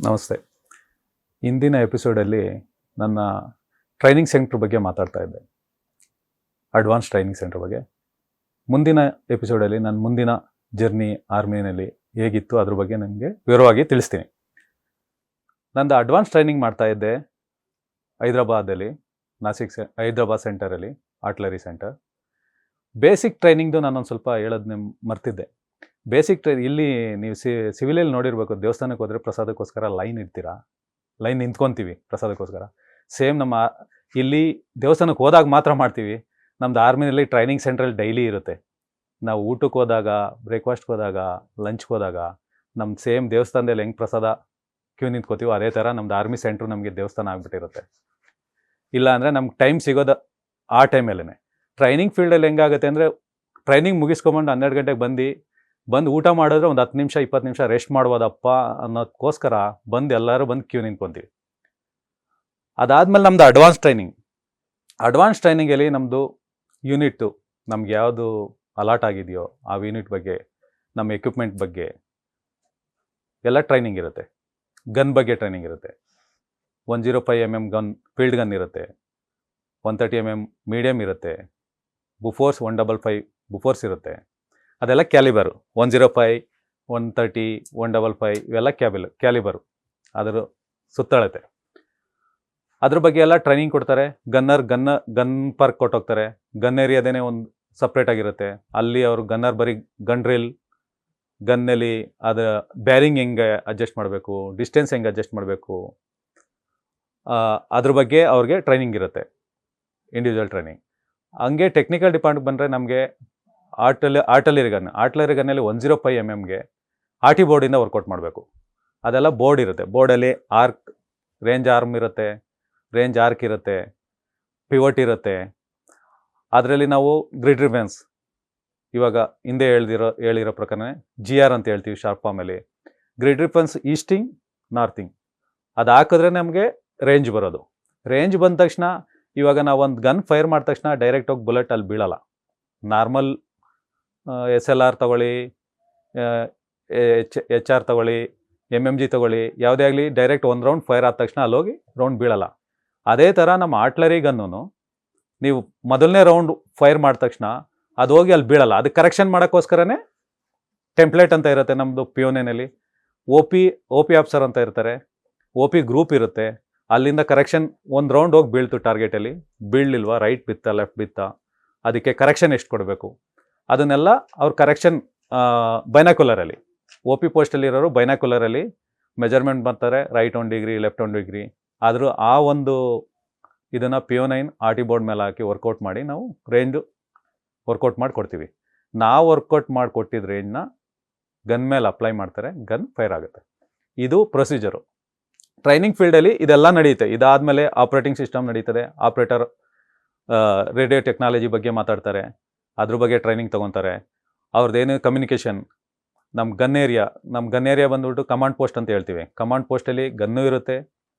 ನಮಸ್ತೆ. ಇಂದಿನ ಎಪಿಸೋಡಲ್ಲಿ ನನ್ನ ಟ್ರೈನಿಂಗ್ ಸೆಂಟ್ರ್ ಬಗ್ಗೆ ಮಾತಾಡ್ತಾ ಇದ್ದೆ. ಅಡ್ವಾನ್ಸ್ ಟ್ರೈನಿಂಗ್ ಸೆಂಟ್ರ್ ಬಗ್ಗೆ. ಮುಂದಿನ ಎಪಿಸೋಡಲ್ಲಿ ನನ್ನ ಮುಂದಿನ ಜರ್ನಿ ಆರ್ಮಿನಲ್ಲಿ ಹೇಗಿತ್ತು ಅದ್ರ ಬಗ್ಗೆ ನಿಮಗೆ ವಿವರವಾಗಿ ತಿಳಿಸ್ತೀನಿ. ನಂದು ಅಡ್ವಾನ್ಸ್ ಟ್ರೈನಿಂಗ್ ಮಾಡ್ತಾ ಇದ್ದೆ ಹೈದ್ರಾಬಾದಲ್ಲಿ, ಹೈದ್ರಾಬಾದ್ ಸೆಂಟರಲ್ಲಿ, ಆರ್ಟಿಲರಿ ಸೆಂಟರ್. ಬೇಸಿಕ್ ಟ್ರೈನಿಂಗ್ದು ನಾನೊಂದು ಸ್ವಲ್ಪ ಹೇಳೋದನ್ನ ಮರ್ತಿದ್ದೆ. ಬೇಸಿಕ್ ಇಲ್ಲಿ ನೀವು ಸಿವಿಲಲ್ಲಿ ನೋಡಿರ್ಬೇಕು, ದೇವಸ್ಥಾನಕ್ಕೆ ಹೋದರೆ ಪ್ರಸಾದಕ್ಕೋಸ್ಕರ ಲೈನ್ ಇಡ್ತೀರಾ, ಲೈನ್ ನಿಂತ್ಕೊತೀವಿ ಪ್ರಸಾದಕ್ಕೋಸ್ಕರ. ಸೇಮ್ ನಮ್ಮ ಇಲ್ಲಿ ದೇವಸ್ಥಾನಕ್ಕೆ ಹೋದಾಗ ಮಾತ್ರ ಮಾಡ್ತೀವಿ. ನಮ್ಮದು ಆರ್ಮಿನಲ್ಲಿ ಟ್ರೈನಿಂಗ್ ಸೆಂಟ್ರಲ್ಲಿ ಡೈಲಿ ಇರುತ್ತೆ. ನಾವು ಊಟಕ್ಕೆ ಹೋದಾಗ, ಬ್ರೇಕ್ಫಾಸ್ಟ್ಗೆ ಹೋದಾಗ, ಲಂಚ್ಗೆ ಹೋದಾಗ ನಮ್ಮ ಸೇಮ್ ದೇವಸ್ಥಾನದಲ್ಲಿ ಹೆಂಗೆ ಪ್ರಸಾದ ಕ್ಯೂ ನಿಂತ್ಕೋತೀವೋ ಅದೇ ಥರ ನಮ್ಮದು ಆರ್ಮಿ ಸೆಂಟ್ರು ನಮಗೆ ದೇವಸ್ಥಾನ ಆಗಿಬಿಟ್ಟಿರುತ್ತೆ. ಇಲ್ಲ ಅಂದರೆ ನಮ್ಗೆ ಟೈಮ್ ಸಿಗೋದು ಆ ಟೈಮಲ್ಲೇ. ಟ್ರೈನಿಂಗ್ ಫೀಲ್ಡಲ್ಲಿ ಹೆಂಗಾಗುತ್ತೆ ಅಂದರೆ, ಟ್ರೈನಿಂಗ್ ಮುಗಿಸ್ಕೊಂಬಂಡು 12 ಗಂಟೆಗೆ ಬಂದು ಊಟ ಮಾಡಿದ್ರೆ ಒಂದು 10 ನಿಮಿಷ 20 ನಿಮಿಷ ರೆಸ್ಟ್ ಮಾಡ್ಬೋದಪ್ಪ ಅನ್ನೋದಕ್ಕೋಸ್ಕರ ಎಲ್ಲರೂ ಬಂದು ಕ್ಯೂ ನಿಂತ್ಕೊತೀವಿ. ಅದಾದಮೇಲೆ ನಮ್ಮದು ಅಡ್ವಾನ್ಸ್ ಟ್ರೈನಿಂಗಲ್ಲಿ ನಮ್ಮದು ಯೂನಿಟ್ಟು ನಮ್ಗೆ ಯಾವುದು ಅಲಾಟ್ ಆಗಿದೆಯೋ ಆ ಯೂನಿಟ್ ಬಗ್ಗೆ, ನಮ್ಮ ಎಕ್ವಿಪ್ಮೆಂಟ್ ಬಗ್ಗೆ ಎಲ್ಲ ಟ್ರೈನಿಂಗ್ ಇರುತ್ತೆ. ಗನ್ ಬಗ್ಗೆ ಟ್ರೈನಿಂಗ್ ಇರುತ್ತೆ. 105 mm ಗನ್, ಫೀಲ್ಡ್ ಗನ್ ಇರುತ್ತೆ. 130 mm ಮೀಡಿಯಮ್ ಇರುತ್ತೆ. ಬುಫೋರ್ಸ್ 155 ಬುಫೋರ್ಸ್ ಇರುತ್ತೆ. ಅದೆಲ್ಲ ಕ್ಯಾಲಿಬರು. 105, 130, 155 ಇವೆಲ್ಲ ಕ್ಯಾಲಿಬರು. ಅದರ ಸುತ್ತಳತೆ. ಅದ್ರ ಬಗ್ಗೆ ಎಲ್ಲ ಟ್ರೈನಿಂಗ್ ಕೊಡ್ತಾರೆ. ಗನ್ ಪಾರ್ಕ್ ಕೊಟ್ಟೋಗ್ತಾರೆ. ಗನ್ ಏರಿಯಾದೇನೆ ಒಂದು ಸಪ್ರೇಟ್ ಆಗಿರುತ್ತೆ. ಅಲ್ಲಿ ಅವರು ಗನ್ನರ್ ಬರೀ ಗನ್ ಡ್ರಿಲ್, ಗನ್ನಲ್ಲಿ ಅದರ ಬ್ಯಾರಿಂಗ್ ಹೆಂಗೆ ಅಡ್ಜಸ್ಟ್ ಮಾಡಬೇಕು, ಡಿಸ್ಟೆನ್ಸ್ ಹೆಂಗೆ ಅಡ್ಜಸ್ಟ್ ಮಾಡಬೇಕು, ಅದ್ರ ಬಗ್ಗೆ ಅವ್ರಿಗೆ ಟ್ರೈನಿಂಗ್ ಇರುತ್ತೆ, ಇಂಡಿವಿಜುವಲ್ ಟ್ರೈನಿಂಗ್. ಹಂಗೆ ಟೆಕ್ನಿಕಲ್ ಡಿಪಾರ್ಟ್ಮೆಂಟ್ ಬಂದರೆ ನಮಗೆ ಆರ್ಟಿಲರಿ ಗನ್ನಲ್ಲಿ 105 mm ಆರ್ಟಿ ಬೋರ್ಡಿಂದ ವರ್ಕೌಟ್ ಮಾಡಬೇಕು. ಅದೆಲ್ಲ ಬೋರ್ಡ್ ಇರುತ್ತೆ. ಬೋರ್ಡಲ್ಲಿ ರೇಂಜ್ ಆರ್ಮ್ ಇರುತ್ತೆ, ರೇಂಜ್ ಆರ್ಕ್ ಇರುತ್ತೆ, ಪಿವಟ್ ಇರುತ್ತೆ. ಅದರಲ್ಲಿ ನಾವು ಗ್ರಿಡ್ ರಿಫೆನ್ಸ್, ಇವಾಗ ಹಿಂದೆ ಹೇಳಿರೋ ಪ್ರಕಾರನೇ GR ಅಂತ ಹೇಳ್ತೀವಿ ಶಾರ್ಪ್ ಫಾರ್ಮಲ್ಲಿ. ಗ್ರಿಡ್ ರಿಫೆನ್ಸ್ ಈಸ್ಟಿಂಗ್, ನಾರ್ತಿಂಗ್ ಅದು ಹಾಕಿದ್ರೆ ನಮಗೆ ರೇಂಜ್ ಬರೋದು. ರೇಂಜ್ ಬಂದ ತಕ್ಷಣ ಇವಾಗ ನಾವು ಒಂದು ಗನ್ ಫೈರ್ ಮಾಡಿದ ತಕ್ಷಣ ಡೈರೆಕ್ಟ್ ಹೋಗಿ ಬುಲೆಟ್ ಅಲ್ಲಿ ಬೀಳಲ್ಲ. ನಾರ್ಮಲ್ SLR ತಗೊಳ್ಳಿ, HR ತಗೊಳ್ಳಿ, MMG ತಗೊಳ್ಳಿ, ಯಾವುದೇ ಆಗಲಿ, ಡೈರೆಕ್ಟ್ ಒಂದು ರೌಂಡ್ ಫೈರ್ ಆದ ತಕ್ಷಣ ಅಲ್ಲೋಗಿ ರೌಂಡ್ ಬೀಳಲ್ಲ. ಅದೇ ಥರ ನಮ್ಮ ಆರ್ಟಿಲರಿ ಗನ್ನು ನೀವು ಮೊದಲನೇ ರೌಂಡ್ ಫೈರ್ ಮಾಡಿದ ತಕ್ಷಣ ಅದು ಹೋಗಿ ಅಲ್ಲಿ ಬೀಳಲ್ಲ. ಅದಕ್ಕೆ ಕರೆಕ್ಷನ್ ಮಾಡೋಕ್ಕೋಸ್ಕರನೇ ಟೆಂಪ್ಲೇಟ್ ಅಂತ ಇರುತ್ತೆ ನಮ್ಮದು ಪಿಯೋನೆನಲ್ಲಿ. ಒ ಪಿ ಆಫ್ಸರ್ ಅಂತ ಇರ್ತಾರೆ, OP ಗ್ರೂಪ್ ಇರುತ್ತೆ. ಅಲ್ಲಿಂದ ಕರೆಕ್ಷನ್ ಒಂದು ರೌಂಡ್ ಹೋಗಿ ಬೀಳ್ತು ಟಾರ್ಗೆಟಲ್ಲಿ, ಬೀಳಲಿಲ್ವಾ, ರೈಟ್ ಬಿತ್ತಾ ಲೆಫ್ಟ್ ಬಿತ್ತಾ, ಅದಕ್ಕೆ ಕರೆಕ್ಷನ್ ಎಷ್ಟು ಕೊಡಬೇಕು ಅದನ್ನೆಲ್ಲ ಅವ್ರು ಕರೆಕ್ಷನ್ ಬೈನಾಕ್ಯುಲರಲ್ಲಿ, OP ಪೋಸ್ಟಲ್ಲಿರೋರು ಬೈನಾಕ್ಯುಲರಲ್ಲಿ ಮೆಜರ್ಮೆಂಟ್ ಮಾಡ್ತಾರೆ, ರೈಟ್ 1 ಡಿಗ್ರಿ ಲೆಫ್ಟ್ 1 ಡಿಗ್ರಿ. ಆದರೂ ಆ ಒಂದು ಇದನ್ನು PO9 ಆರ್ಟಿ ಬೋರ್ಡ್ ಮೇಲೆ ಹಾಕಿ ವರ್ಕೌಟ್ ಮಾಡಿ ನಾವು ರೇಂಜು ವರ್ಕೌಟ್ ಮಾಡಿ ಕೊಡ್ತೀವಿ. ನಾವು ವರ್ಕೌಟ್ ಮಾಡಿ ಕೊಟ್ಟಿದ್ದ ರೇಂಜ್ನ ಗನ್ ಮೇಲೆ ಅಪ್ಲೈ ಮಾಡ್ತಾರೆ, ಗನ್ ಫೈರ್ ಆಗುತ್ತೆ. ಇದು ಪ್ರೊಸೀಜರು. ಟ್ರೈನಿಂಗ್ ಫೀಲ್ಡಲ್ಲಿ ಇದೆಲ್ಲ ನಡೆಯುತ್ತೆ. ಇದಾದಮೇಲೆ ಆಪ್ರೇಟಿಂಗ್ ಸಿಸ್ಟಮ್ ನಡೀತದೆ. ಆಪ್ರೇಟರ್ ರೇಡಿಯೋ ಟೆಕ್ನಾಲಜಿ ಬಗ್ಗೆ ಮಾತಾಡ್ತಾರೆ, ಅದ್ರ ಬಗ್ಗೆ ಟ್ರೈನಿಂಗ್ ತೊಗೊತಾರೆ. ಅವ್ರದ್ದೇನು ಕಮ್ಯುನಿಕೇಷನ್, ನಮ್ಮ ಗನ್ ಏರಿಯಾ ಬಂದ್ಬಿಟ್ಟು ಕಮಾಂಡ್ ಪೋಸ್ಟ್ ಅಂತ ಹೇಳ್ತೀವಿ. ಕಮಾಂಡ್ ಪೋಸ್ಟಲ್ಲಿ ಗನ್ನು ಇರುತ್ತೆ,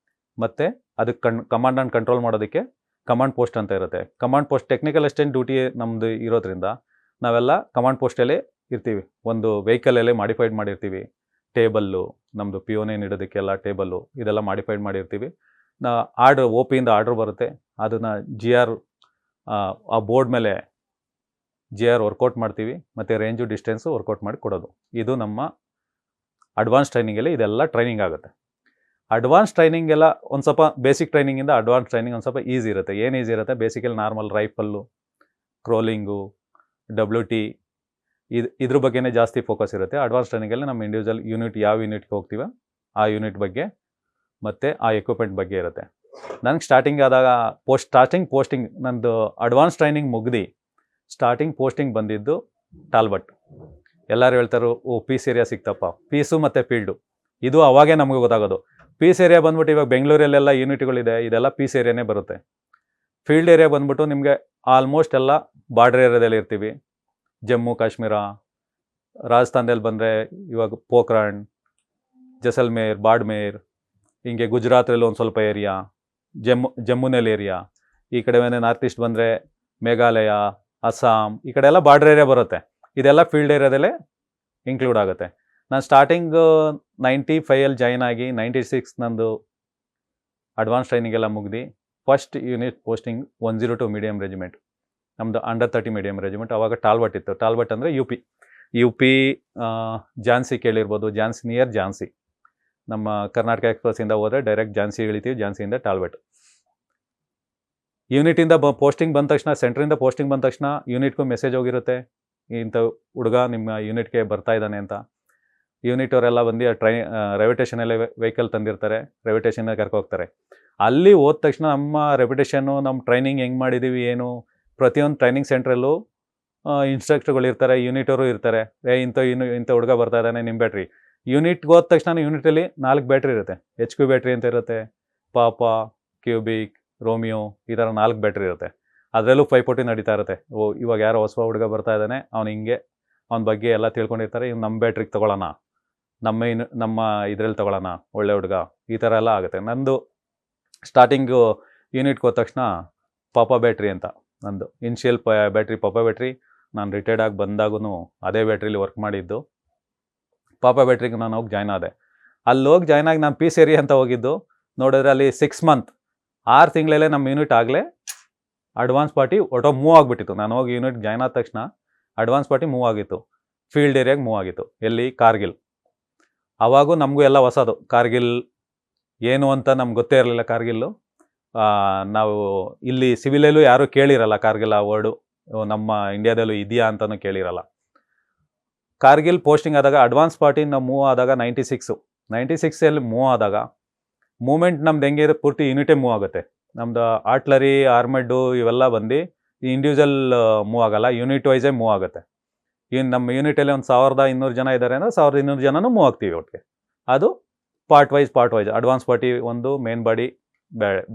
ಮತ್ತು ಅದಕ್ಕೆ ಕಮಾಂಡ್ ಆ್ಯಂಡ್ ಕಂಟ್ರೋಲ್ ಮಾಡೋದಕ್ಕೆ ಕಮಾಂಡ್ ಪೋಸ್ಟ್ ಅಂತ ಇರುತ್ತೆ. Command post technical assistant duty ನಮ್ಮದು ಇರೋದ್ರಿಂದ ನಾವೆಲ್ಲ ಕಮಾಂಡ್ ಪೋಸ್ಟಲ್ಲೇ ಇರ್ತೀವಿ. ಒಂದು ವೆಹಿಕಲಲ್ಲೇ ಮಾಡಿಫೈಡ್ ಮಾಡಿರ್ತೀವಿ. ಟೇಬಲ್ಲು, ನಮ್ಮದು PO9 ಇಡೋದಕ್ಕೆಲ್ಲ ಟೇಬಲ್ಲು ಇದೆಲ್ಲ ಮಾಡಿಫೈಡ್ ಮಾಡಿರ್ತೀವಿ. OPಯಿಂದ ಆರ್ಡ್ರ್ ಬರುತ್ತೆ, ಅದನ್ನು GR ಆ ಬೋರ್ಡ್ ಮೇಲೆ GR ವರ್ಕೌಟ್ ಮಾಡ್ತೀವಿ, ಮತ್ತು ರೇಂಜು ಡಿಸ್ಟೆನ್ಸು ವರ್ಕೌಟ್ ಮಾಡಿ ಕೊಡೋದು. ಇದು ನಮ್ಮ ಅಡ್ವಾನ್ಸ್ ಟ್ರೈನಿಂಗಲ್ಲಿ ಇದೆಲ್ಲ ಟ್ರೈನಿಂಗ್ ಆಗುತ್ತೆ. ಅಡ್ವಾನ್ಸ್ ಟ್ರೈನಿಂಗ್ ಎಲ್ಲ ಒಂದು ಸ್ವಲ್ಪ ಬೇಸಿಕ್ ಟ್ರೈನಿಂಗಿಂದ ಅಡ್ವಾನ್ಸ್ ಟ್ರೈನಿಂಗ್ ಒಂದು ಸ್ವಲ್ಪ ಈಸಿ ಇರುತ್ತೆ. ಏನು ಈಸಿ ಇರುತ್ತೆ, ಬೇಸಿಕಲಿ ನಾರ್ಮಲ್ ರೈಫಲ್ಲು, ಕ್ರೋಲಿಂಗು, WT ಇದ್ರ ಬಗ್ಗೆನೇ ಜಾಸ್ತಿ ಫೋಕಸ್ ಇರುತ್ತೆ. ಅಡ್ವಾನ್ಸ್ ಟ್ರೈನಿಂಗಲ್ಲಿ ನಮ್ಮ ಇಂಡಿವಿಜುವಲ್ ಯೂನಿಟ್ ಯಾವ ಯೂನಿಟ್ಗೆ ಹೋಗ್ತೀವ ಆ ಯೂನಿಟ್ ಬಗ್ಗೆ ಮತ್ತು ಆ ಎಕ್ವಿಪ್ಮೆಂಟ್ ಬಗ್ಗೆ ಇರುತ್ತೆ. ನನಗೆ ಸ್ಟಾರ್ಟಿಂಗ್ ಆದಾಗ ಪೋಸ್ಟಿಂಗ್ ನಂದು ಅಡ್ವಾನ್ಸ್ ಟ್ರೈನಿಂಗ್ ಮುಗ್ದು ಸ್ಟಾರ್ಟಿಂಗ್ ಪೋಸ್ಟಿಂಗ್ ಬಂದಿದ್ದು ಟಾಲ್ಬಟ್. ಎಲ್ಲರೂ ಹೇಳ್ತಾರೆ, ಪೀಸ್ ಏರಿಯಾ ಸಿಕ್ತಪ್ಪ. ಪೀಸು ಮತ್ತು ಫೀಲ್ಡು ಇದು ಅವಾಗೇ ನಮಗೆ ಗೊತ್ತಾಗೋದು. ಪೀಸ್ ಏರಿಯಾ ಬಂದ್ಬಿಟ್ಟು ಇವಾಗ ಬೆಂಗಳೂರಲ್ಲೆಲ್ಲ ಯೂನಿಟ್ಗಳಿದೆ, ಇದೆಲ್ಲ ಪೀಸ್ ಏರಿಯಾನೇ ಬರುತ್ತೆ. ಫೀಲ್ಡ್ ಏರಿಯಾ ಬಂದ್ಬಿಟ್ಟು ನಿಮಗೆ ಆಲ್ಮೋಸ್ಟ್ ಎಲ್ಲ ಬಾರ್ಡರ್ ಏರಿಯಾದಲ್ಲಿ ಇರ್ತೀವಿ. ಜಮ್ಮು ಕಾಶ್ಮೀರ, ರಾಜಸ್ಥಾನದಲ್ಲಿ ಬಂದರೆ ಇವಾಗ ಪೋಖ್ರಾಣ್, ಜೈಸಲ್ಮೇರ್, ಬಾಡ್ಮೇರ್, ಹಿಂಗೆ ಗುಜರಾತಲ್ಲಿ ಒಂದು ಸ್ವಲ್ಪ ಏರಿಯಾ, ಜಮ್ಮುನಲ್ಲಿ ಏರಿಯಾ. ಈ ಕಡೆ ನಾರ್ತ್ ಈಸ್ಟ್ ಬಂದರೆ ಮೇಘಾಲಯ, ಅಸ್ಸಾಂ, ಈ ಕಡೆ ಎಲ್ಲ ಬಾರ್ಡರ್ ಏರಿಯಾ ಬರುತ್ತೆ. ಇದೆಲ್ಲ ಫೀಲ್ಡ್ ಏರಿಯಾದಲ್ಲೇ ಇನ್ಕ್ಲೂಡ್ ಆಗುತ್ತೆ. ನಾನು ಸ್ಟಾರ್ಟಿಂಗ್ 95 ಜಾಯ್ನ್ ಆಗಿ 96 ನಂದು ಅಡ್ವಾನ್ಸ್ ಟ್ರೈನಿಂಗ್ ಎಲ್ಲ ಮುಗಿದು first unit posting 102 medium regiment, ನಮ್ಮದು ಅಂಡರ್ 30 ಮೀಡಿಯಂ ರೆಜಿಮೆಂಟ್. ಆವಾಗ ಟಾಲ್ಬಟ್ ಇತ್ತು. ಟಾಲ್ಬಟ್ ಅಂದರೆ ಯು ಪಿ ಝಾನ್ಸಿ ಕೇಳಿರ್ಬೋದು, ಝಾನ್ಸಿ ನಿಯರ್ ಝಾನ್ಸಿ. ನಮ್ಮ ಕರ್ನಾಟಕ ಎಕ್ಸ್ಪ್ರೆಸ್ಸಿಂದ ಹೋದರೆ ಡೈರೆಕ್ಟ್ ಝಾನ್ಸಿ ಇಳಿತೀವಿ, ಝಾನ್ಸಿಯಿಂದ ಟಾಲ್ಬಟ್. ಯೂನಿಟಿಂದ ಪೋಸ್ಟಿಂಗ್ ಬಂದ ತಕ್ಷಣ, ಸೆಂಟ್ರಿಂದ ಪೋಸ್ಟಿಂಗ್ ಬಂದ ತಕ್ಷಣ ಯೂನಿಟ್ಗೂ ಮೆಸೇಜ್ ಹೋಗಿರುತ್ತೆ, ಇಂಥ ಹುಡುಗ ನಿಮ್ಮ ಯೂನಿಟ್ಗೆ ಬರ್ತಾ ಇದ್ದಾನೆ ಅಂತ. ಯೂನಿಟ್ ಅವರೆಲ್ಲ ಬಂದು ರೈಲ್ವೆ ಸ್ಟೇಷನಲ್ಲೇ ವೆಹಿಕಲ್ ತಂದಿರ್ತಾರೆ, ರೈಲ್ವೆ ಸ್ಟೇಷನ್ಗೆ ಕರ್ಕೋಗ್ತಾರೆ. ಅಲ್ಲಿ ಹೋದ ತಕ್ಷಣ ನಮ್ಮ ರೆಪ್ಯುಟೇಷನ್ನು, ನಮ್ಮ ಟ್ರೈನಿಂಗ್ ಹೆಂಗೆ ಮಾಡಿದ್ದೀವಿ ಏನು, ಪ್ರತಿಯೊಂದು ಟ್ರೈನಿಂಗ್ ಸೆಂಟ್ರಲ್ಲೂ ಇನ್ಸ್ಟ್ರಕ್ಟರ್ಗಳು ಇರ್ತಾರೆ, ಯೂನಿಟ್ ಅವರು ಇರ್ತಾರೆ. ಇಂಥ ಹುಡುಗ ಬರ್ತಾ ಇದ್ದಾನೆ, ನಿಮ್ಮ ಬ್ಯಾಟ್ರಿ. ಯೂನಿಟ್ಗೆ ಹೋದ ತಕ್ಷಣ ಯೂನಿಟಲ್ಲಿ 4 ಬ್ಯಾಟ್ರಿ ಇರುತ್ತೆ. HQ ಬ್ಯಾಟ್ರಿ ಅಂತ ಇರುತ್ತೆ, ಪಾಪಾ, ಕ್ಯೂಬಿಕ್, ರೋಮಿಯೋ, ಈ ಥರ 4 ಬ್ಯಾಟ್ರಿ ಇರುತ್ತೆ. ಅದರಲ್ಲೂ ಪೈಪೋಟಿ ನಡೀತಾ ಇರುತ್ತೆ. ಇವಾಗ ಯಾರೋ ಹೊಸ ಹುಡುಗ ಬರ್ತಾ ಇದ್ದಾನೆ, ಅವ್ನು ಹಿಂಗೆ ಅವನ ಬಗ್ಗೆ ಎಲ್ಲ ತಿಳ್ಕೊಂಡಿರ್ತಾರೆ, ಇವ್ನು ನಮ್ಮ ಬ್ಯಾಟ್ರಿಗೆ ತೊಗೊಳ್ಳೋಣ, ನಮ್ಮ ಇದರಲ್ಲಿ ತೊಗೊಳ್ಳೋಣ, ಒಳ್ಳೆ ಹುಡುಗ, ಈ ಥರ ಎಲ್ಲ ಆಗುತ್ತೆ. ನಂದು ಸ್ಟಾರ್ಟಿಂಗು ಯೂನಿಟ್ಗೆ ಹೋದ ತಕ್ಷಣ ಪಾಪಾ ಬ್ಯಾಟ್ರಿ ಅಂತ ನಂದು ಇನ್ಷಿಯಲ್ ಬ್ಯಾಟ್ರಿ, ಪಾಪಾ ಬ್ಯಾಟ್ರಿ. ನಾನು ರಿಟೈರ್ಡ್ ಆಗಿ ಬಂದಾಗೂ ಅದೇ ಬ್ಯಾಟ್ರಿಲಿ ವರ್ಕ್ ಮಾಡಿದ್ದು. ಪಾಪಾ ಬ್ಯಾಟ್ರಿಗೆ ನಾನು ಹೋಗಿ ಜಾಯ್ನ್ ಆದೆ. ಅಲ್ಲಿ ಹೋಗಿ ಜಾಯ್ನ್ ಆಗಿ ನಾನು ಪೀಸ್ ಏರಿಯಾ ಅಂತ ಹೋಗಿದ್ದು. ನೋಡಿದ್ರೆ ಅಲ್ಲಿ 6 ಮಂತ್ 6 ತಿಂಗಳಲ್ಲೇ ನಮ್ಮ ಯೂನಿಟ್ ಆಗಲೇ ಅಡ್ವಾನ್ಸ್ ಪಾರ್ಟಿ ಮೂವ್ ಆಗಿಬಿಟ್ಟಿತ್ತು. ನಾನು ಹೋಗಿ ಯೂನಿಟ್ ಜಾಯ್ನ್ ಆದ ತಕ್ಷಣ ಅಡ್ವಾನ್ಸ್ ಪಾರ್ಟಿ ಮೂವ್ ಆಗಿತ್ತು, ಫೀಲ್ಡ್ ಏರಿಯಾಗೆ ಮೂವ್ ಆಗಿತ್ತು. ಎಲ್ಲಿ? ಕಾರ್ಗಿಲ್. ಆವಾಗೂ ನಮಗೂ ಎಲ್ಲ ಹೊಸದು, ಕಾರ್ಗಿಲ್ ಏನು ಅಂತ ನಮ್ಗೆ ಗೊತ್ತೇ ಇರಲಿಲ್ಲ. ಕಾರ್ಗಿಲ್ಲು ನಾವು ಇಲ್ಲಿ ಸಿವಿಲಲ್ಲೂ ಯಾರೂ ಕೇಳಿರಲ್ಲ ಕಾರ್ಗಿಲ್ ಆ ವರ್ಡು, ನಮ್ಮ ಇಂಡಿಯಾದಲ್ಲೂ ಇದೆಯಾ ಅಂತಲೂ ಕೇಳಿರಲ್ಲ. ಕಾರ್ಗಿಲ್ ಪೋಸ್ಟಿಂಗ್ ಆದಾಗ ಅಡ್ವಾನ್ಸ್ ಪಾರ್ಟಿ ನಾವು ಮೂವ್ ಆದಾಗ 96 ಮೂವ್ ಆದಾಗ ಮೂಮೆಂಟ್ ನಮ್ದು ಹೆಂಗೆ ಪೂರ್ತಿ ಯೂನಿಟೇ ಮೂವ್ ಆಗುತ್ತೆ. ನಮ್ಮದು ಆರ್ಟ್ಲರಿ, ಆರ್ಮೆಡ್ಡು ಇವೆಲ್ಲ ಬಂದು ಇಂಡಿವಿಜುವಲ್ ಮೂವ್ ಆಗಲ್ಲ, ಯೂನಿಟ್ ವೈಸೇ ಮೂವ್ ಆಗುತ್ತೆ. ನಮ್ಮ ಯೂನಿಟಲ್ಲಿ ಒಂದು 1200 ಜನ ಇದ್ದಾರೆ ಅಂದರೆ 1200 ಜನನೂ ಮೂವ್ ಆಗ್ತೀವಿ ಒಟ್ಟಿಗೆ. ಅದು ಪಾರ್ಟ್ ವೈಸ್ ಅಡ್ವಾನ್ಸ್ ಪಾರ್ಟಿ ಒಂದು, ಮೇನ್ ಬಾಡಿ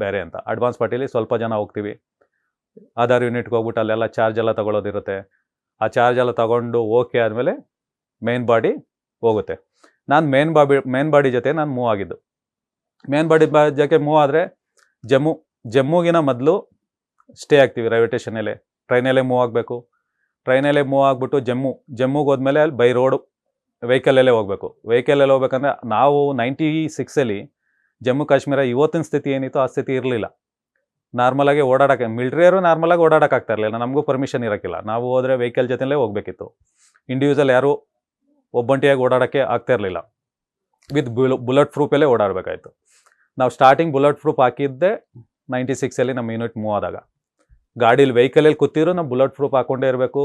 ಬೇರೆ ಅಂತ. ಅಡ್ವಾನ್ಸ್ ಪಾರ್ಟಿಲಿ ಸ್ವಲ್ಪ ಜನ ಹೋಗ್ತೀವಿ. ಅದರ್ ಯೂನಿಟ್ಗೆ ಹೋಗ್ಬಿಟ್ಟು ಅಲ್ಲೆಲ್ಲ ಚಾರ್ಜ್ ಎಲ್ಲ ತೊಗೊಳೋದಿರುತ್ತೆ. ಆ ಚಾರ್ಜ್ ಎಲ್ಲ ತೊಗೊಂಡು ಓಕೆ ಆದಮೇಲೆ ಮೇನ್ ಬಾಡಿ ಹೋಗುತ್ತೆ. ನಾನು ಮೇನ್ ಬಾಡಿ ಜೊತೆ ನಾನು ಮೂವ್ ಆಗಿದ್ದು. ಮೇನ್ ಬಾಡಿ ಜೊತೆ ಮೂವ್ ಆದರೆ ಜಮ್ಮುಗಿನ ಮೊದಲು ಸ್ಟೇ ಆಗ್ತೀವಿ ರೈಲ್ವೆ ಸ್ಟೇಷನಲ್ಲೇ. ಟ್ರೈನಲ್ಲೇ ಮೂವ್ ಆಗಬೇಕು. ಟ್ರೈನಲ್ಲೇ ಮೂವ್ ಆಗಿಬಿಟ್ಟು ಜಮ್ಮುಗೆ ಹೋದ್ಮೇಲೆ ಅಲ್ಲಿ ಬೈ ರೋಡು ವೆಹಿಕಲಲ್ಲೇ ಹೋಗಬೇಕು. ವೆಹಿಕಲಲ್ಲಿ ಹೋಗ್ಬೇಕಂದ್ರೆ ನಾವು 96 ಜಮ್ಮು ಕಾಶ್ಮೀರ ಇವತ್ತಿನ ಸ್ಥಿತಿ ಏನಿತ್ತು ಆ ಸ್ಥಿತಿ ಇರಲಿಲ್ಲ. ನಾರ್ಮಲಾಗಿ ಓಡಾಡೋಕ್ಕೆ, ಮಿಲ್ಟ್ರಿಯವರು ನಾರ್ಮಲಾಗಿ ಓಡಾಡೋಕ್ಕಾಗ್ತಾ ಇರಲಿಲ್ಲ, ನಮಗೂ ಪರ್ಮಿಷನ್ ಇರೋಕ್ಕಿಲ್ಲ. ನಾವು ಹೋದರೆ ವೆಹಿಕಲ್ ಜೊತೆಲೇ ಹೋಗಬೇಕಿತ್ತು. ಇಂಡಿವಿಜುವಲ್ ಯಾರೂ ಒಬ್ಬಂಟಿಯಾಗಿ ಓಡಾಡೋಕ್ಕೆ ಆಗ್ತಾ ಇರಲಿಲ್ಲ. ವಿತ್ ಬುಲೆಟ್ ಪ್ರೂಫಲ್ಲೇ ಓಡಾಡಬೇಕಾಯ್ತು. ನಾವು ಸ್ಟಾರ್ಟಿಂಗ್ ಬುಲೆಟ್ ಪ್ರೂಫ್ ಹಾಕಿದ್ದೆ 96 ನಮ್ಮ ಯೂನಿಟ್ ಮೂವ್ ಆದಾಗ. ಗಾಡೀಲಿ ವೆಹಿಕಲಲ್ಲಿ ಕೂತಿದ್ರು ನಾವು ಬುಲೆಟ್ ಪ್ರೂಫ್ ಹಾಕ್ಕೊಂಡೇ ಇರಬೇಕು.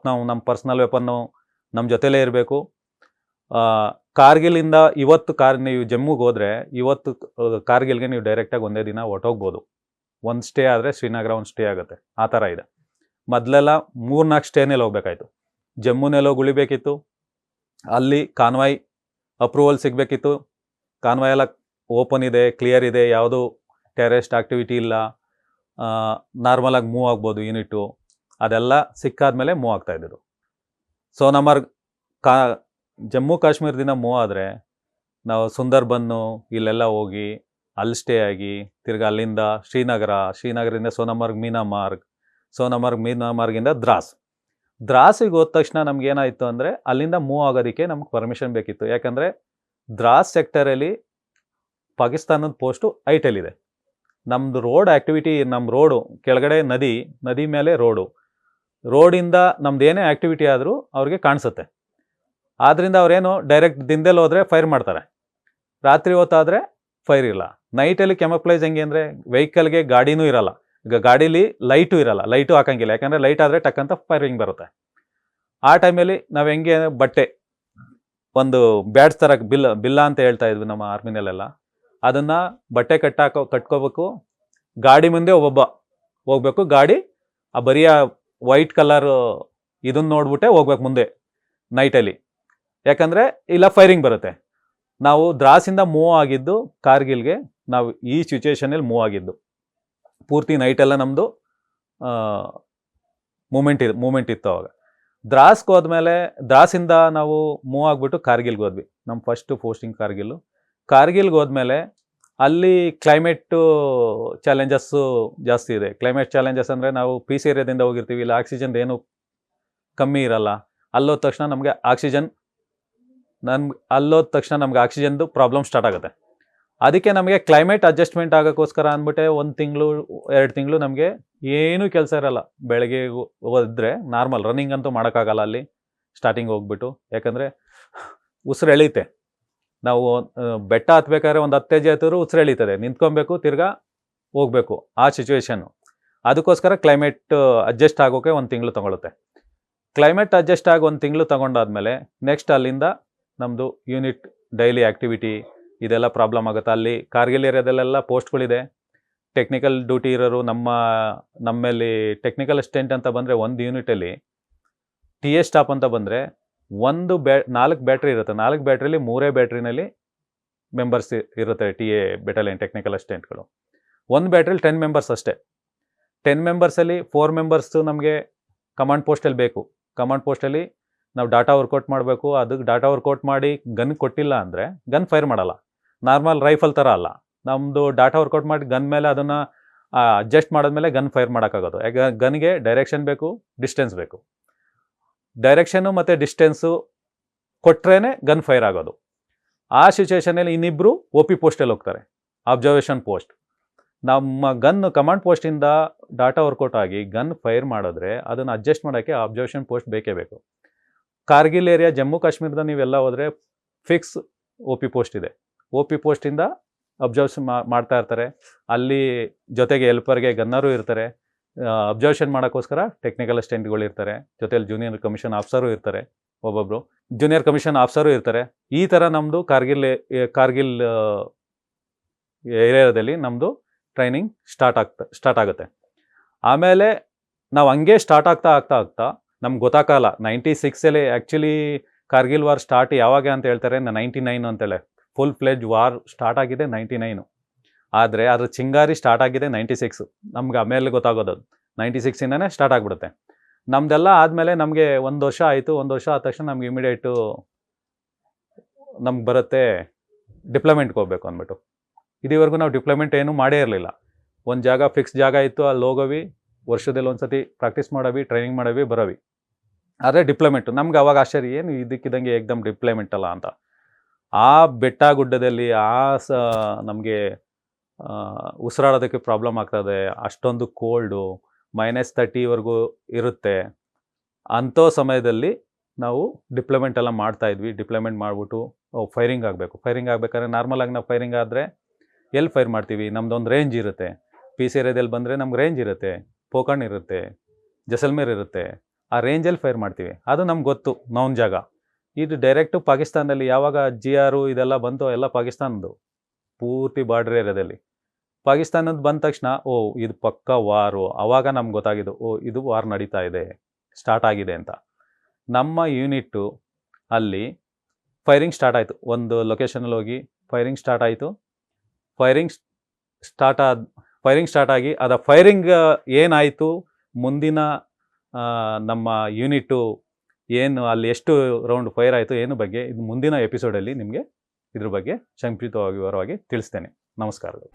ನಾವು ನಮ್ಮ ಪರ್ಸ್ನಲ್ ವೆಪನ್ನು ನಮ್ಮ ಜೊತೆಲೇ ಇರಬೇಕು. ಕಾರ್ಗಿಲಿಂದ ನೀವು ಜಮ್ಮುಗೆ ಹೋದರೆ ಇವತ್ತು ಕಾರ್ಗಿಲ್ಗೆ ನೀವು ಡೈರೆಕ್ಟಾಗಿ ಒಂದೇ ದಿನ ಹೊಟ್ಟೋಗ್ಬೋದು. ಒಂದು ಸ್ಟೇ ಆದರೆ ಶ್ರೀನಗರ ಒಂದು ಸ್ಟೇ ಆಗುತ್ತೆ, ಆ ಥರ ಇದೆ. ಮೊದಲೆಲ್ಲ 3-4 ಸ್ಟೇನಲ್ಲಿ ಹೋಗ್ಬೇಕಾಯ್ತು. ಜಮ್ಮುನೆಲ್ಲೋ ಉಳಿಬೇಕಿತ್ತು, ಅಲ್ಲಿ ಕಾನ್ವಾಯ್ ಅಪ್ರೂವಲ್ ಸಿಗಬೇಕಿತ್ತು. ಕಾನ್ವಾಯ್ ಎಲ್ಲ ಓಪನ್ ಇದೆ, ಕ್ಲಿಯರ್ ಇದೆ, ಯಾವುದೂ ಟೆರರಿಸ್ಟ್ ಆ್ಯಕ್ಟಿವಿಟಿ ಇಲ್ಲ, ನಾರ್ಮಲಾಗಿ ಮೂವ್ ಆಗ್ಬೋದು ಯೂನಿಟು. ಅದೆಲ್ಲ ಸಿಕ್ಕಾದ್ಮೇಲೆ ಮೂವ್ ಆಗ್ತಾಯಿದ್ದು. ಸೋನಾಮರ್ಗ್ ಜಮ್ಮು ಕಾಶ್ಮೀರದಿಂದ ಮೂವ್ ಆದರೆ ನಾವು ಸುಂದರ್ಬನ್ನು ಇಲ್ಲೆಲ್ಲ ಹೋಗಿ ಅಲ್ಲಿ ಸ್ಟೇ ಆಗಿ ತಿರ್ಗಿ ಅಲ್ಲಿಂದ ಶ್ರೀನಗರದಿಂದ ಮೀನಾಮಾರ್ಗಿಂದ ದ್ರಾಸಿಗೆ ಹೋದ ತಕ್ಷಣ ನಮಗೇನಾಯಿತು ಅಂದರೆ ಅಲ್ಲಿಂದ ಮೂವ್ ಆಗೋದಕ್ಕೆ ನಮ್ಗೆ ಪರ್ಮಿಷನ್ ಬೇಕಿತ್ತು. ಯಾಕಂದರೆ ದ್ರಾಸ್ ಸೆಕ್ಟರಲ್ಲಿ ಪಾಕಿಸ್ತಾನದ ಪೋಸ್ಟು ಐಟಲ್ಲಿದೆ. ನಮ್ಮದು ರೋಡ್ ಆ್ಯಕ್ಟಿವಿಟಿ, ನಮ್ಮ ರೋಡು ಕೆಳಗಡೆ ನದಿ ಮೇಲೆ ರೋಡಿಂದ ನಮ್ದು ಏನೇ ಆ್ಯಕ್ಟಿವಿಟಿ ಆದರೂ ಅವ್ರಿಗೆ ಕಾಣಿಸುತ್ತೆ. ಆದ್ದರಿಂದ ಅವರೇನು ಡೈರೆಕ್ಟ್ ದಿನದಲ್ಲಿ ಹೋದರೆ ಫೈರ್ ಮಾಡ್ತಾರೆ, ರಾತ್ರಿ ಹೊತ್ತಾದರೆ ಫೈರ್ ಇಲ್ಲ. ನೈಟಲ್ಲಿ ಕೆಮಪ್ಲೈಸ್ ಹೆಂಗೆ ಅಂದರೆ ವೆಹಿಕಲ್ಗೆ ಗಾಡಿನೂ ಇರಲ್ಲ. ಈಗ ಗಾಡೀಲಿ ಲೈಟು ಇರಲ್ಲ, ಲೈಟು ಹಾಕಂಗಿಲ್ಲ. ಯಾಕಂದರೆ ಲೈಟ್ ಆದರೆ ಟಕ್ಕಂತ ಫೈರಿಂಗ್ ಬರುತ್ತೆ. ಆ ಟೈಮಲ್ಲಿ ನಾವು ಹೆಂಗೆ ಬಟ್ಟೆ ಒಂದು ಬ್ಯಾಡ್ಸ್ ಥರ ಬಿಲ್ಲ ಅಂತ ಹೇಳ್ತಾ ಇದ್ವಿ ನಮ್ಮ ಆರ್ಮಿನಲ್ಲೆಲ್ಲ, ಅದನ್ನು ಬಟ್ಟೆ ಕಟ್ಕೋಬೇಕು. ಗಾಡಿ ಮುಂದೆ ಒಬ್ಬೊಬ್ಬ ಹೋಗ್ಬೇಕು. ಗಾಡಿ ಆ ಬರಿಯ ವೈಟ್ ಕಲರ್ ಇದನ್ನು ನೋಡ್ಬಿಟ್ಟೆ ಹೋಗ್ಬೇಕು ಮುಂದೆ ನೈಟಲ್ಲಿ, ಯಾಕಂದರೆ ಇಲ್ಲ ಫೈರಿಂಗ್ ಬರುತ್ತೆ. ನಾವು ದ್ರಾಸಿಂದ ಮೂವ್ ಆಗಿದ್ದು ಕಾರ್ಗಿಲ್ಗೆ, ನಾವು ಈ ಸಿಚುವೇಷನಲ್ಲಿ ಮೂವ್ ಆಗಿದ್ದು. ಪೂರ್ತಿ ನೈಟೆಲ್ಲ ನಮ್ಮದು ಮೂಮೆಂಟ್ ಇತ್ತು ಅವಾಗ. ದ್ರಾಸ್ಗೆ ಹೋದ್ಮೇಲೆ ದ್ರಾಸಿಂದ ನಾವು ಮೂವ್ ಆಗಿಬಿಟ್ಟು ಕಾರ್ಗಿಲ್ಗೆ ಹೋದ್ವಿ. ನಮ್ಮ ಫಸ್ಟು ಪೋಸ್ಟಿಂಗ್ ಕಾರ್ಗಿಲ್ಗೆ ಹೋದ್ಮೇಲೆ ಅಲ್ಲಿ ಕ್ಲೈಮೇಟು ಚಾಲೆಂಜಸ್ಸು ಜಾಸ್ತಿ ಇದೆ. ಕ್ಲೈಮೇಟ್ ಚಾಲೆಂಜಸ್ ಅಂದರೆ ನಾವು ಪೀಸ್ ಏರಿಯಾದಿಂದ ಹೋಗಿರ್ತೀವಿ, ಇಲ್ಲ ಆಕ್ಸಿಜನ್ ಏನು ಕಮ್ಮಿ ಇರಲ್ಲ. ಅಲ್ಲೋದ ತಕ್ಷಣ ನಮಗೆ ಆಕ್ಸಿಜನ್ ಅಲ್ಲೋದ ತಕ್ಷಣ ನಮ್ಗೆ ಆಕ್ಸಿಜನ್ದು ಪ್ರಾಬ್ಲಮ್ ಸ್ಟಾರ್ಟ್ ಆಗುತ್ತೆ. ಅದಕ್ಕೆ ನಮಗೆ ಕ್ಲೈಮೇಟ್ ಅಡ್ಜಸ್ಟ್ಮೆಂಟ್ ಆಗೋಕ್ಕೋಸ್ಕರ ಅಂದ್ಬಿಟ್ಟೆ 1 ತಿಂಗಳು 2 ತಿಂಗಳು ನಮಗೆ ಏನೂ ಕೆಲಸ ಇರಲ್ಲ. ಬೆಳಗ್ಗೆ ಹೋದ್ರೆ ನಾರ್ಮಲ್ ರನ್ನಿಂಗ್ ಅಂತೂ ಮಾಡೋಕ್ಕಾಗಲ್ಲ ಅಲ್ಲಿ ಸ್ಟಾರ್ಟಿಂಗ್ ಹೋಗ್ಬಿಟ್ಟು, ಯಾಕಂದರೆ ಉಸಿರು ಎಳೀತೆ. ನಾವು ಬೆಟ್ಟ ಹತ್ಬೇಕಾದ್ರೆ ಒಂದು 10 ಹೆಜ್ಜೆ ಹತ್ತಿದ್ರು ಉಸಿರು ಎಳೀತದೆ, ನಿಂತ್ಕೊಬೇಕು, ತಿರ್ಗಾ ಹೋಗ್ಬೇಕು, ಆ ಸಿಚುವೇಶನ್ನು. ಅದಕ್ಕೋಸ್ಕರ ಕ್ಲೈಮೇಟ್ ಅಡ್ಜಸ್ಟ್ ಆಗೋಕ್ಕೆ 1 ತಿಂಗಳು ತೊಗೊಳುತ್ತೆ. ಕ್ಲೈಮೇಟ್ ಅಡ್ಜಸ್ಟ್ ಆಗಿ 1 ತಿಂಗಳು ತೊಗೊಂಡಾದ್ಮೇಲೆ ನೆಕ್ಸ್ಟ್ ಅಲ್ಲಿಂದ ನಮ್ಮದು ಯೂನಿಟ್ ಡೈಲಿ ಆ್ಯಕ್ಟಿವಿಟಿ ಇದೆಲ್ಲ ಪ್ರಾಬ್ಲಮ್ ಆಗುತ್ತೆ. ಅಲ್ಲಿ ಕಾರ್ಗಿಲ್ ಏರಿಯಾದಲ್ಲೆಲ್ಲ ಪೋಸ್ಟ್ಗಳಿದೆ. ಟೆಕ್ನಿಕಲ್ ಡ್ಯೂಟಿ ಇರೋರು ನಮ್ಮಲ್ಲಿ ಟೆಕ್ನಿಕಲ್ ಅಸಿಸ್ಟೆಂಟ್ ಅಂತ ಬಂದರೆ ಒಂದು ಯೂನಿಟಲ್ಲಿ TA ಸ್ಟಾಪ್ ಅಂತ ಬಂದರೆ 4 ಬ್ಯಾಟ್ರಿ ಇರುತ್ತೆ. 4 ಬ್ಯಾಟ್ರಿಲಿ 3 ಬ್ಯಾಟ್ರಿನಲ್ಲಿ ಮೆಂಬರ್ಸ್ ಇರುತ್ತೆ TA ಬೆಟಾಲಿಯನ್ ಟೆಕ್ನಿಕಲ್ ಅಸಿಸ್ಟೆಂಟ್ಗಳು. 1 ಬ್ಯಾಟ್ರಿಲಿ 10 ಮೆಂಬರ್ಸ್ ಅಷ್ಟೇ. 10 ಮೆಂಬರ್ಸಲ್ಲಿ 4 ಮೆಂಬರ್ಸು ನಮಗೆ ಕಮಾಂಡ್ ಪೋಸ್ಟಲ್ಲಿ ಬೇಕು. ಕಮಾಂಡ್ ಪೋಸ್ಟಲ್ಲಿ ನಾವು ಡಾಟಾ ವರ್ಕೌಟ್ ಮಾಡಬೇಕು. ಅದಕ್ಕೆ ಡಾಟಾ ವರ್ಕೌಟ್ ಮಾಡಿ ಗನ್ ಕೊಟ್ಟಿಲ್ಲ ಅಂದರೆ ಗನ್ ಫೈರ್ ಮಾಡಲ್ಲ. ನಾರ್ಮಲ್ ರೈಫಲ್ ಥರ ಅಲ್ಲ, ನಮ್ಮದು ಡಾಟಾ ವರ್ಕೌಟ್ ಮಾಡಿ ಗನ್ ಮೇಲೆ ಅದನ್ನು ಅಡ್ಜಸ್ಟ್ ಮಾಡಿದ್ಮೇಲೆ ಗನ್ ಫೈರ್ ಮಾಡೋಕ್ಕಾಗೋದು. ಯಾಕೆ ಗನ್ಗೆ ಡೈರೆಕ್ಷನ್ ಬೇಕು, ಡಿಸ್ಟೆನ್ಸ್ ಬೇಕು. ಡೈರೆಕ್ಷನ್ನು ಮತ್ತು ಡಿಸ್ಟೆನ್ಸು ಕೊಟ್ರೇ ಗನ್ ಫೈರ್ ಆಗೋದು. ಆ ಸಿಚುವೇಷನಲ್ಲಿ ಇನ್ನಿಬ್ಬರು OP ಪೋಸ್ಟಲ್ಲಿ ಹೋಗ್ತಾರೆ, ಅಬ್ಸರ್ವೇಷನ್ ಪೋಸ್ಟ್. ನಮ್ಮ ಗನ್ ಕಮಾಂಡ್ ಪೋಸ್ಟಿಂದ ಡಾಟಾ ವರ್ಕೌಟ್ ಆಗಿ ಗನ್ ಫೈರ್ ಮಾಡಿದ್ರೆ ಅದನ್ನು ಅಡ್ಜಸ್ಟ್ ಮಾಡೋಕ್ಕೆ ಅಬ್ಸರ್ವೇಷನ್ ಪೋಸ್ಟ್ ಬೇಕೇ ಬೇಕು. ಕಾರ್ಗಿಲ್ ಏರಿಯಾ ಜಮ್ಮು ಕಾಶ್ಮೀರದ ನೀವೆಲ್ಲ ಹೋದರೆ ಫಿಕ್ಸ್ OP ಪೋಸ್ಟ್ ಇದೆ. OP ಪೋಸ್ಟಿಂದ ಅಬ್ಸರ್ವೇಷನ್ ಮಾಡ್ತಾ ಇರ್ತಾರೆ. ಅಲ್ಲಿ ಜೊತೆಗೆ ಹೆಲ್ಪರ್ಗೆ ಗನ್ನರು ಇರ್ತಾರೆ. ಅಬ್ಸರ್ವೇಷನ್ ಮಾಡೋಕ್ಕೋಸ್ಕರ ಟೆಕ್ನಿಕಲ್ ಅಸಿಸ್ಟೆಂಟ್ಗಳು ಇರ್ತಾರೆ. ಜೊತೆಲಿ ಜೂನಿಯರ್ ಕಮಿಷನ್ ಆಫೀಸರು ಇರ್ತಾರೆ, ಒಬ್ಬೊಬ್ಬರು ಜೂನಿಯರ್ ಕಮಿಷನ್ ಆಫೀಸರು ಇರ್ತಾರೆ. ಈ ಥರ ನಮ್ಮದು ಕಾರ್ಗಿಲ್ ಏರಿಯಾದಲ್ಲಿ ನಮ್ಮದು ಟ್ರೈನಿಂಗ್ ಸ್ಟಾರ್ಟ್ ಆಗುತ್ತೆ. ಆಮೇಲೆ ನಾವು ಹಂಗೆ ಸ್ಟಾರ್ಟ್ ಆಗ್ತಾ ನಮ್ಗೆ ಗೊತ್ತಾಗಲ್ಲ. 96ಅಲ್ಲಿ ಆ್ಯಕ್ಚುಲಿ ಕಾರ್ಗಿಲ್ ವಾರ್ ಸ್ಟಾರ್ಟ್ ಯಾವಾಗ ಅಂತ ಹೇಳ್ತಾರೆ, 99 ಅಂತೇಳಿ. ಫುಲ್ ಫ್ಲೆಜ್ ವಾರ್ ಸ್ಟಾರ್ಟ್ ಆಗಿದೆ 99. ಆದರೆ ಅದ್ರ ಚಿಂಗಾರಿ ಸ್ಟಾರ್ಟ್ ಆಗಿದೆ 96. ನಮ್ಗೆ ಆಮೇಲೆ ಗೊತ್ತಾಗೋದು 96ಇಂದನೇ ಸ್ಟಾರ್ಟ್ ಆಗಿಬಿಡುತ್ತೆ. ನಮ್ಮದೆಲ್ಲ ಆದಮೇಲೆ ನಮಗೆ 1 ವರ್ಷ ಆಯಿತು. 1 ವರ್ಷ ಆದ ತಕ್ಷಣ ನಮ್ಗೆ ಇಮಿಡಿಯೇಟು ನಮ್ಗೆ ಬರುತ್ತೆ ಡಿಪ್ಲೊಮೆಂಟ್ಗೆ ಹೋಗ್ಬೇಕು ಅಂದ್ಬಿಟ್ಟು. ಇದುವರೆಗೂ ನಾವು ಡಿಪ್ಲೊಮೆಂಟ್ ಏನೂ ಮಾಡೇ ಇರಲಿಲ್ಲ. ಒಂದು ಜಾಗ ಫಿಕ್ಸ್ ಜಾಗ ಇತ್ತು, ಅಲ್ಲಿ ಹೋಗೋವಿ, ವರ್ಷದಲ್ಲಿ ಒಂದು ಸತಿ ಪ್ರಾಕ್ಟೀಸ್ ಮಾಡೋವಿ, ಟ್ರೈನಿಂಗ್ ಮಾಡೋವಿ, ಬರೋವಿ. ಆದರೆ ಡಿಪ್ಲೊಮೆಂಟು ನಮ್ಗೆ ಅವಾಗ ಆಶ್ಚರ್ಯ, ಏನು ಇದಕ್ಕಿದ್ದಂಗೆ ಏಕ್ದಮ್ ಡಿಪ್ಲೊಮೆಂಟ್ ಅಲ್ಲ ಅಂತ. ಆ ಬೆಟ್ಟ ಗುಡ್ಡದಲ್ಲಿ ನಮಗೆ ಉಸಿರಾಡೋದಕ್ಕೆ ಪ್ರಾಬ್ಲಮ್ ಆಗ್ತದೆ. ಅಷ್ಟೊಂದು ಕೋಲ್ಡು, -30ವರೆಗೂ ಇರುತ್ತೆ. ಅಂಥ ಸಮಯದಲ್ಲಿ ನಾವು ಡಿಪ್ಲೊಮೆಂಟ್ ಎಲ್ಲ ಮಾಡ್ತಾಯಿದ್ವಿ. ಡಿಪ್ಲೊಮೆಂಟ್ ಮಾಡಿಬಿಟ್ಟು ಫೈರಿಂಗ್ ಆಗಬೇಕು. ಫೈರಿಂಗ್ ಆಗಬೇಕಾದ್ರೆ ನಾರ್ಮಲಾಗಿ ನಾವು ಫೈರಿಂಗ್ ಆದರೆ ಎಲ್ಲಿ ಫೈರ್ ಮಾಡ್ತೀವಿ, ನಮ್ಮದೊಂದು ರೇಂಜ್ ಇರುತ್ತೆ. PC ಏರಿಯಾದಲ್ಲಿ ಬಂದರೆ ನಮ್ಗೆ ರೇಂಜ್ ಇರುತ್ತೆ, ಪೋಕಣ್ ಇರುತ್ತೆ, ಜೈಸಲ್ಮೇರ್ ಇರುತ್ತೆ. ಆ ರೇಂಜಲ್ಲಿ ಫೈರ್ ಮಾಡ್ತೀವಿ. ಅದು ನಮ್ಗೆ ಗೊತ್ತು, ನೌನ್ ಜಾಗ. ಇದು ಡೈರೆಕ್ಟು ಪಾಕಿಸ್ತಾನದಲ್ಲಿ ಯಾವಾಗ GR ಇದೆಲ್ಲ ಬಂತು, ಎಲ್ಲ ಪಾಕಿಸ್ತಾನದ್ದು ಪೂರ್ತಿ ಬಾರ್ಡ್ರ್ ಏರಿಯಾದಲ್ಲಿ. ಪಾಕಿಸ್ತಾನದ ಬಂದ ತಕ್ಷಣ ಇದು ಪಕ್ಕ ವಾರು. ಆವಾಗ ನಮ್ಗೆ ಗೊತ್ತಾಗಿದ್ದು, ಇದು ವಾರ್ ನಡೀತಾ ಇದೆ, ಸ್ಟಾರ್ಟ್ ಆಗಿದೆ ಅಂತ. ನಮ್ಮ ಯೂನಿಟ್ಟು ಅಲ್ಲಿ ಫೈರಿಂಗ್ ಸ್ಟಾರ್ಟ್ ಆಯಿತು. ಒಂದು ಲೊಕೇಶನಲ್ಲಿ ಹೋಗಿ ಫೈರಿಂಗ್ ಸ್ಟಾರ್ಟ್ ಆಯಿತು. ಫೈರಿಂಗ್ ಸ್ಟಾರ್ಟ್ ಆಗಿ ಅದು ಫೈರಿಂಗ್ ಏನಾಯಿತು, ಮುಂದಿನ ನಮ್ಮ ಯೂನಿಟ್ಟು ಏನು ಅಲ್ಲಿ ಎಷ್ಟು ರೌಂಡ್ ಫೈರ್ ಆಯಿತು ಏನು ಬಗ್ಗೆ ಇದು ಮುಂದಿನ ಎಪಿಸೋಡಲ್ಲಿ ನಿಮಗೆ ಇದ್ರ ಬಗ್ಗೆ ಸಂಕ್ಷಿಪ್ತವಾಗಿ ವಿವರವಾಗಿ ತಿಳಿಸ್ತೇನೆ. ನಮಸ್ಕಾರಗಳು.